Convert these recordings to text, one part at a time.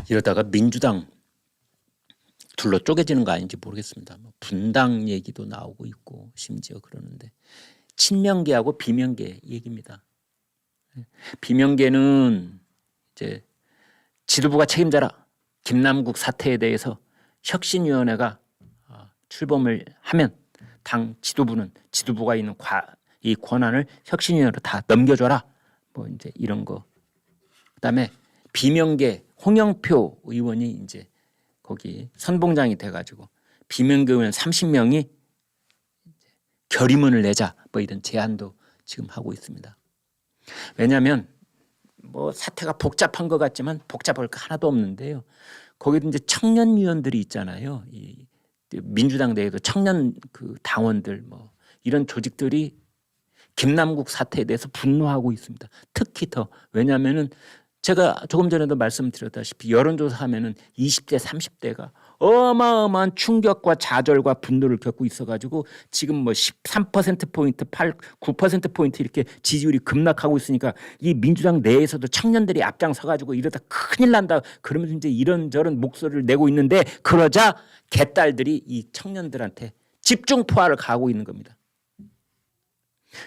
이러다가 민주당 둘로 쪼개지는 거 아닌지 모르겠습니다. 분당 얘기도 나오고 있고 심지어 그러는데 친명계하고 비명계 얘기입니다. 비명계는 이제 지도부가 책임져라. 김남국 사태에 대해서 혁신위원회가 출범을 하면 당 지도부는 지도부가 있는 이 권한을 혁신위원회로 다 넘겨줘라. 뭐 이제 이런 거. 그다음에 비명계 홍영표 의원이 이제 거기 선봉장이 돼가지고 비명계 의원 30명이 결의문을 내자 뭐 이런 제안도 지금 하고 있습니다. 왜냐하면 뭐 사태가 복잡한 것 같지만 복잡할 거 하나도 없는데요. 거기도 이제 청년위원들이 있잖아요. 이 민주당 내에도 청년 그 당원들 뭐 이런 조직들이 김남국 사태에 대해서 분노하고 있습니다. 특히 더 왜냐하면은 제가 조금 전에도 말씀드렸다시피 여론조사하면은 20대 30대가 어마어마한 충격과 좌절과 분노를 겪고 있어가지고 지금 뭐 13%포인트 9%포인트 이렇게 지지율이 급락하고 있으니까 이 민주당 내에서도 청년들이 앞장서가지고 이러다 큰일 난다 그러면서 이제 이런저런 목소리를 내고 있는데 그러자 개딸들이 이 청년들한테 집중 포화를 가하고 있는 겁니다.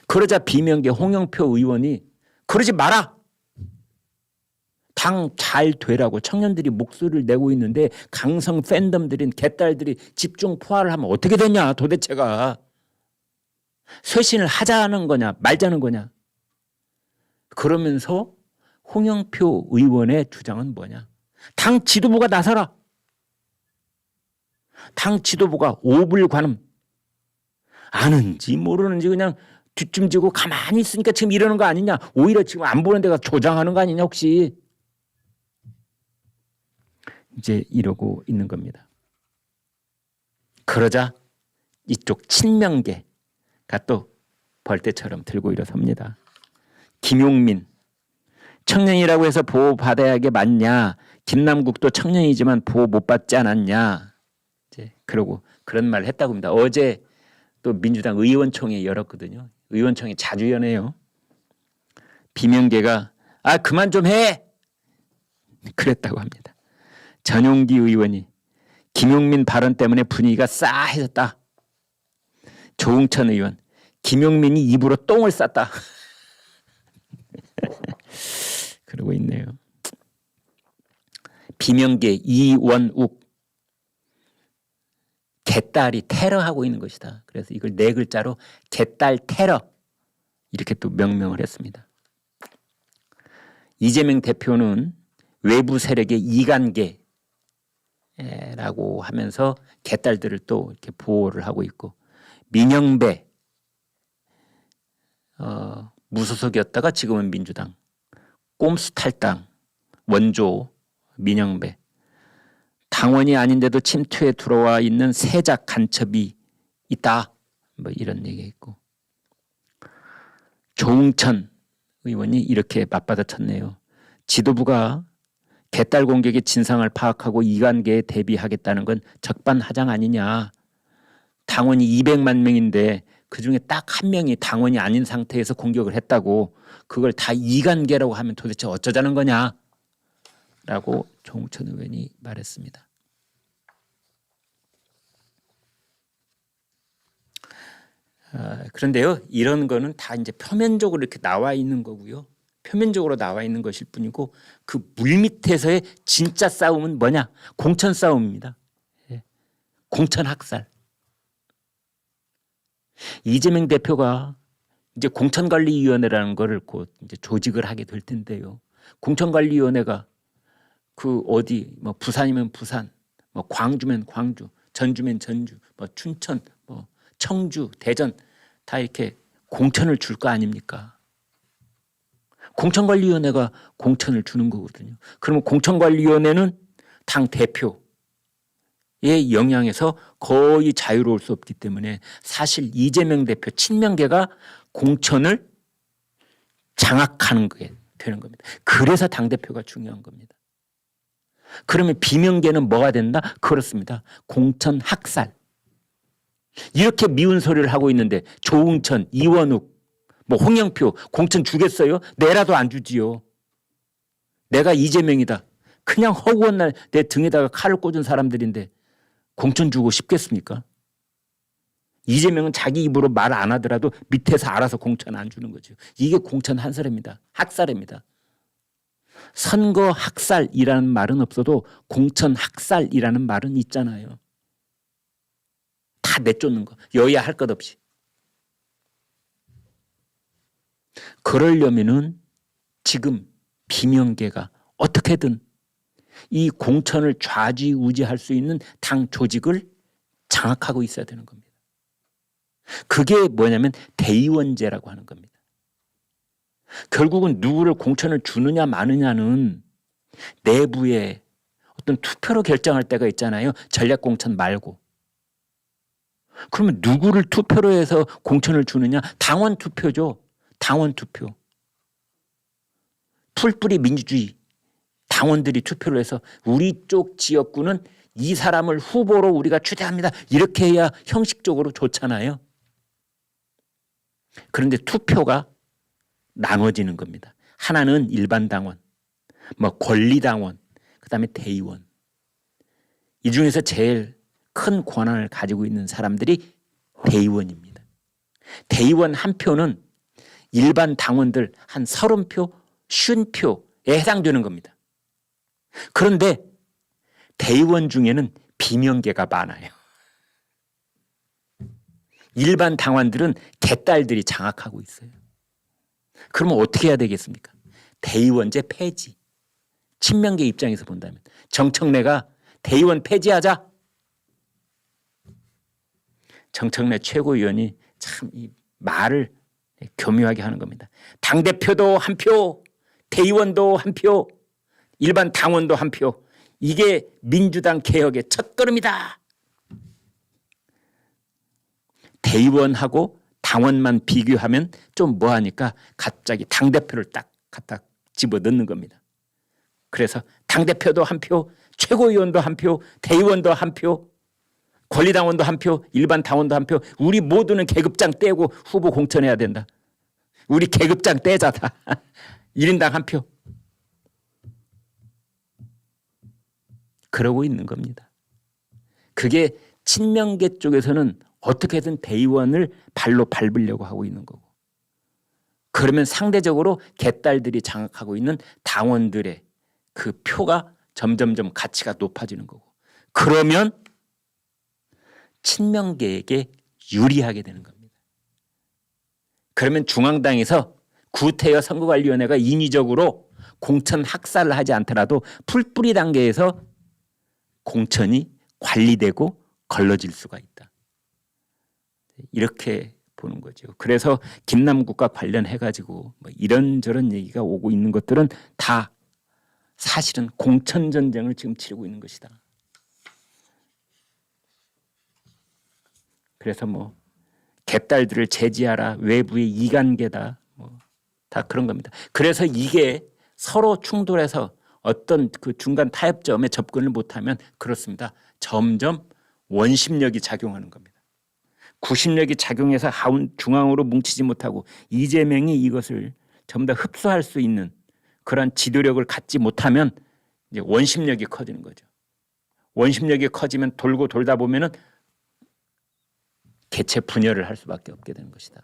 그러자 비명계 홍영표 의원이 그러지 마라. 당 잘 되라고 청년들이 목소리를 내고 있는데 강성 팬덤들인 개딸들이 집중 포화를 하면 어떻게 되냐 도대체가. 쇄신을 하자는 거냐 말자는 거냐. 그러면서 홍영표 의원의 주장은 뭐냐. 당 지도부가 나서라. 당 지도부가 오불관음 아는지 모르는지 그냥 뒷짐지고 가만히 있으니까 지금 이러는 거 아니냐. 오히려 지금 안 보는 데가 조장하는 거 아니냐 혹시. 이제 이러고 있는 겁니다. 그러자 이쪽 친명계가 또 벌떼처럼 들고 일어섭니다. 김용민 청년이라고 해서 보호받아야 하게 맞냐. 김남국도 청년이지만 보호 못 받지 않았냐. 이제 그러고 그런 말을 했다고 합니다. 어제 또 민주당 의원총회 열었거든요. 의원총회 자주 여네요. 비명계가 그만 좀 해. 그랬다고 합니다. 전용기 의원이 김용민 발언 때문에 분위기가 싸해졌다. 조응천 의원 김용민이 입으로 똥을 쌌다. 그러고 있네요. 비명계 이원욱 개딸이 테러하고 있는 것이다. 그래서 이걸 4글자로 개딸 테러 이렇게 또 명명을 했습니다. 이재명 대표는 외부 세력의 이간계라고 하면서 개딸들을 또 이렇게 보호를 하고 있고 민영배 무소속이었다가 지금은 민주당 꼼수 탈당 원조 민영배 당원이 아닌데도 침투에 들어와 있는 세작 간첩이 있다. 뭐 이런 얘기했고 조응천 의원이 이렇게 맞받아쳤네요. 지도부가 개딸 공격의 진상을 파악하고 이관계에 대비하겠다는 건 적반하장 아니냐. 당원이 200만 명인데 그중에 딱 한 명이 당원이 아닌 상태에서 공격을 했다고 그걸 다 이관계라고 하면 도대체 어쩌자는 거냐. 라고 조응천 의원이 말했습니다. 그런데요. 이런 거는 다 이제 표면적으로 이렇게 나와 있는 거고요. 표면적으로 나와 있는 것일 뿐이고 그 물밑에서의 진짜 싸움은 뭐냐? 공천 싸움입니다. 공천 학살. 이재명 대표가 이제 공천관리위원회라는 거를 곧 이제 조직을 하게 될 텐데요. 공천관리위원회가 그 어디 뭐 부산이면 부산, 뭐 광주면 광주, 전주면 전주, 뭐 춘천, 뭐 청주, 대전 다 이렇게 공천을 줄 거 아닙니까? 공천관리위원회가 공천을 주는 거거든요. 그러면 공천관리위원회는 당 대표의 영향에서 거의 자유로울 수 없기 때문에 사실 이재명 대표 친명계가 공천을 장악하는 게 되는 겁니다. 그래서 당대표가 중요한 겁니다. 그러면 비명계는 뭐가 된다? 그렇습니다. 공천 학살. 이렇게 미운 소리를 하고 있는데 조응천, 이원욱, 뭐 홍영표 공천 주겠어요? 내라도 안 주지요. 내가 이재명이다. 그냥 허구한 날 내 등에다가 칼을 꽂은 사람들인데 공천 주고 싶겠습니까? 이재명은 자기 입으로 말 안 하더라도 밑에서 알아서 공천 안 주는 거죠. 이게 공천 한사입니다. 학살입니다. 선거 학살이라는 말은 없어도 공천 학살이라는 말은 있잖아요. 다 내쫓는 거. 여야 할 것 없이. 그러려면은 지금 비명계가 어떻게든 이 공천을 좌지우지할 수 있는 당 조직을 장악하고 있어야 되는 겁니다. 그게 뭐냐면 대의원제라고 하는 겁니다. 결국은 누구를 공천을 주느냐 마느냐는 내부에 어떤 투표로 결정할 때가 있잖아요. 전략공천 말고. 그러면 누구를 투표로 해서 공천을 주느냐? 당원 투표죠. 당원 투표. 풀뿌리 민주주의. 당원들이 투표를 해서 우리 쪽 지역구는 이 사람을 후보로 우리가 추대합니다. 이렇게 해야 형식적으로 좋잖아요. 그런데 투표가 나눠지는 겁니다. 하나는 일반 당원, 권리당원, 그다음에 대의원. 이 중에서 제일 큰 권한을 가지고 있는 사람들이 대의원입니다. 대의원 한 표는 일반 당원들 한 30표, 50표에 해당되는 겁니다. 그런데 대의원 중에는 비명계가 많아요. 일반 당원들은 개딸들이 장악하고 있어요. 그러면 어떻게 해야 되겠습니까? 대의원제 폐지. 친명계 입장에서 본다면 정청래가 대의원 폐지하자. 정청래 최고위원이 참 이 말을 교묘하게 하는 겁니다. 당대표도 한 표, 대의원도 한 표, 일반 당원도 한 표. 이게 민주당 개혁의 첫걸음이다. 대의원하고 당원만 비교하면 좀 뭐하니까 갑자기 당대표를 딱 갖다 집어넣는 겁니다. 그래서 당대표도 한 표, 최고위원도 한 표, 대의원도 한 표, 권리당원도 한 표, 일반 당원도 한 표. 우리 모두는 계급장 떼고 후보 공천해야 된다. 우리 계급장 떼자 다. 1인당 한 표. 그러고 있는 겁니다. 그게 친명계 쪽에서는 어떻게든 대의원을 발로 밟으려고 하고 있는 거고, 그러면 상대적으로 개딸들이 장악하고 있는 당원들의 그 표가 점점점 가치가 높아지는 거고, 그러면 친명계에게 유리하게 되는 겁니다. 그러면 중앙당에서 구태여 선거관리위원회가 인위적으로 공천 학살을 하지 않더라도 풀뿌리 단계에서 공천이 관리되고 걸러질 수가 있다. 이렇게 보는 거죠. 그래서 김남국과 관련해가지고 이런저런 얘기가 오고 있는 것들은 다 사실은 공천 전쟁을 지금 치르고 있는 것이다. 그래서 개딸들을 제지하라, 외부의 이간계다, 다 그런 겁니다. 그래서 이게 서로 충돌해서 어떤 그 중간 타협점에 접근을 못하면 그렇습니다. 점점 원심력이 작용하는 겁니다. 구심력이 작용해서 중앙으로 뭉치지 못하고 이재명이 이것을 전부 다 흡수할 수 있는 그런 지도력을 갖지 못하면 이제 원심력이 커지는 거죠. 원심력이 커지면 돌고 돌다 보면은 개체 분열을 할 수밖에 없게 되는 것이다.